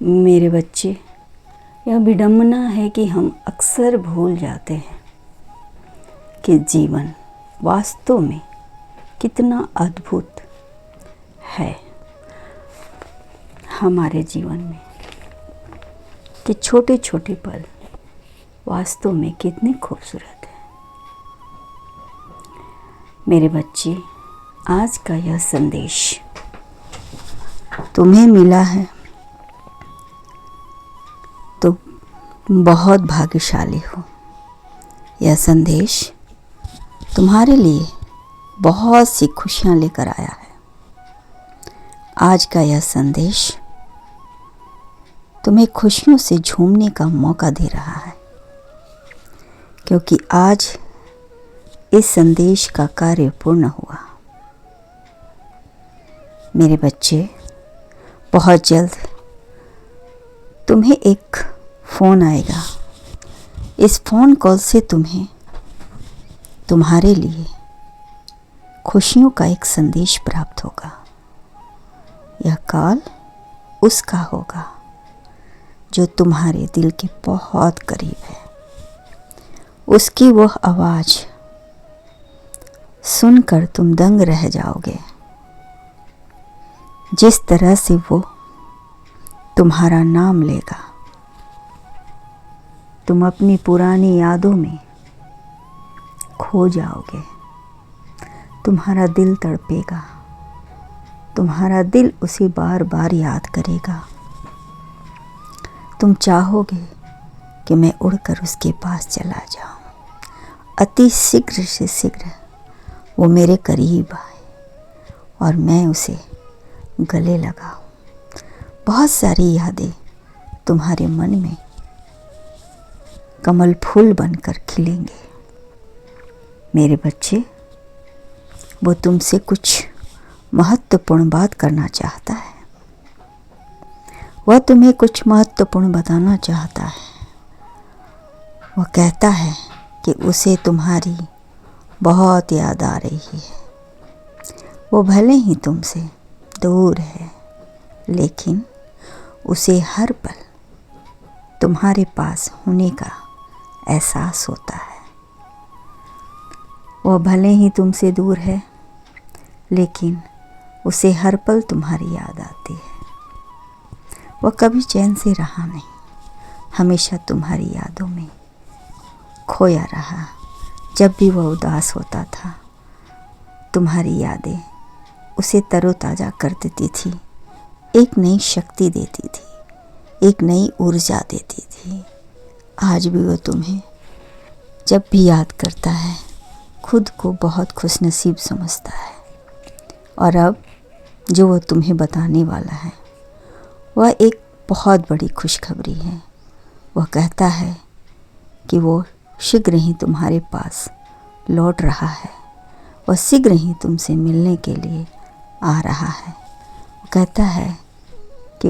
मेरे बच्चे, यह विडंबना है कि हम अक्सर भूल जाते हैं कि जीवन वास्तव में कितना अद्भुत है। हमारे जीवन में कि छोटे छोटे पल वास्तव में कितने खूबसूरत हैं। मेरे बच्चे, आज का यह संदेश तुम्हें मिला है तो तुम बहुत भाग्यशाली हो। यह संदेश तुम्हारे लिए बहुत सी खुशियां लेकर आया है। आज का यह संदेश तुम्हें खुशियों से झूमने का मौका दे रहा है, क्योंकि आज इस संदेश का कार्य पूर्ण हुआ। मेरे बच्चे, बहुत जल्द तुम्हें एक फ़ोन आएगा। इस फ़ोन कॉल से तुम्हें तुम्हारे लिए खुशियों का एक संदेश प्राप्त होगा। यह कॉल उसका होगा जो तुम्हारे दिल के बहुत करीब है। उसकी वह आवाज़ सुनकर तुम दंग रह जाओगे। जिस तरह से वो तुम्हारा नाम लेगा, तुम अपनी पुरानी यादों में खो जाओगे। तुम्हारा दिल तड़पेगा, तुम्हारा दिल उसे बार बार याद करेगा। तुम चाहोगे कि मैं उड़कर उसके पास चला जाऊं। अति शीघ्र से शीघ्र वो मेरे करीब आए और मैं उसे गले लगाऊं। बहुत सारी यादें तुम्हारे मन में कमल फूल बनकर खिलेंगे। मेरे बच्चे, वो तुमसे कुछ महत्वपूर्ण बात करना चाहता है। वह तुम्हें कुछ महत्वपूर्ण बताना चाहता है। वह कहता है कि उसे तुम्हारी बहुत याद आ रही है। वो भले ही तुमसे दूर है, लेकिन उसे हर पल तुम्हारे पास होने का एहसास होता है। वह भले ही तुमसे दूर है, लेकिन उसे हर पल तुम्हारी याद आती है। वह कभी चैन से रहा नहीं, हमेशा तुम्हारी यादों में खोया रहा। जब भी वह उदास होता था, तुम्हारी यादें उसे तरोताज़ा कर देती थी, एक नई शक्ति देती थी, एक नई ऊर्जा देती थी। आज भी वो तुम्हें जब भी याद करता है, खुद को बहुत खुशनसीब समझता है। और अब जो वो तुम्हें बताने वाला है, वह एक बहुत बड़ी खुशखबरी है। वह कहता है कि वो शीघ्र ही तुम्हारे पास लौट रहा है। वह शीघ्र ही तुमसे मिलने के लिए आ रहा है। वो कहता है कि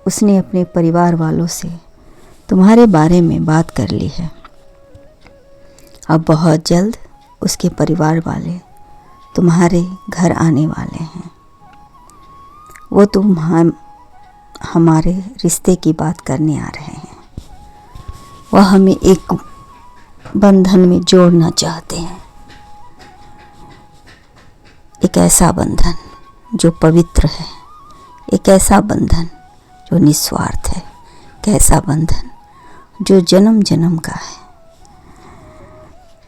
उसने अपने परिवार वालों से तुम्हारे बारे में बात कर ली है। अब बहुत जल्द उसके परिवार वाले तुम्हारे घर आने वाले हैं। वो हमारे रिश्ते की बात करने आ रहे हैं। वह हमें एक बंधन में जोड़ना चाहते हैं, एक ऐसा बंधन जो पवित्र है, एक ऐसा बंधन जो निस्वार्थ है, एक ऐसा बंधन जो जन्म जन्म का है।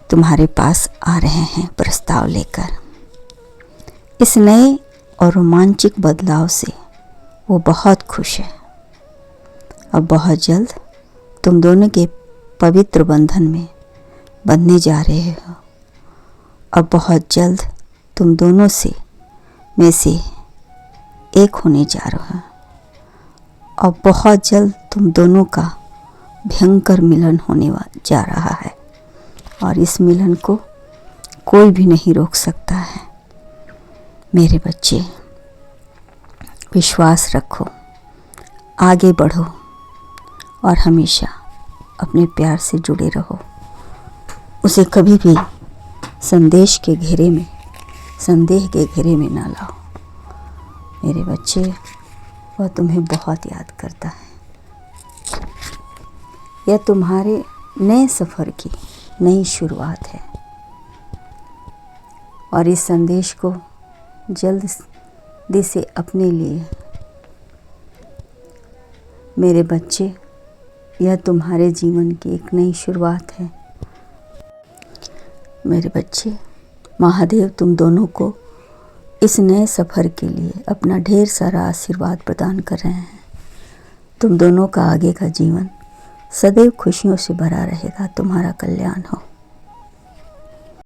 तुम्हारे पास आ रहे हैं प्रस्ताव लेकर। इस नए और रोमांचक बदलाव से वो बहुत खुश है। अब बहुत जल्द तुम दोनों के पवित्र बंधन में बंधने जा रहे हो। अब बहुत जल्द तुम दोनों में से एक होने जा रहे हो। अब बहुत जल्द तुम दोनों का भयंकर मिलन होने जा रहा है, और इस मिलन को कोई भी नहीं रोक सकता है। मेरे बच्चे, विश्वास रखो, आगे बढ़ो और हमेशा अपने प्यार से जुड़े रहो। उसे कभी भी संदेह के घेरे में ना लाओ। मेरे बच्चे, वह तुम्हें बहुत याद करता है। यह तुम्हारे नए सफ़र की नई शुरुआत है और इस संदेश को जल्दी से अपने लिए, मेरे बच्चे, यह तुम्हारे जीवन की एक नई शुरुआत है। मेरे बच्चे, महादेव तुम दोनों को इस नए सफ़र के लिए अपना ढेर सारा आशीर्वाद प्रदान कर रहे हैं। तुम दोनों का आगे का जीवन सदैव खुशियों से भरा रहेगा। तुम्हारा कल्याण हो।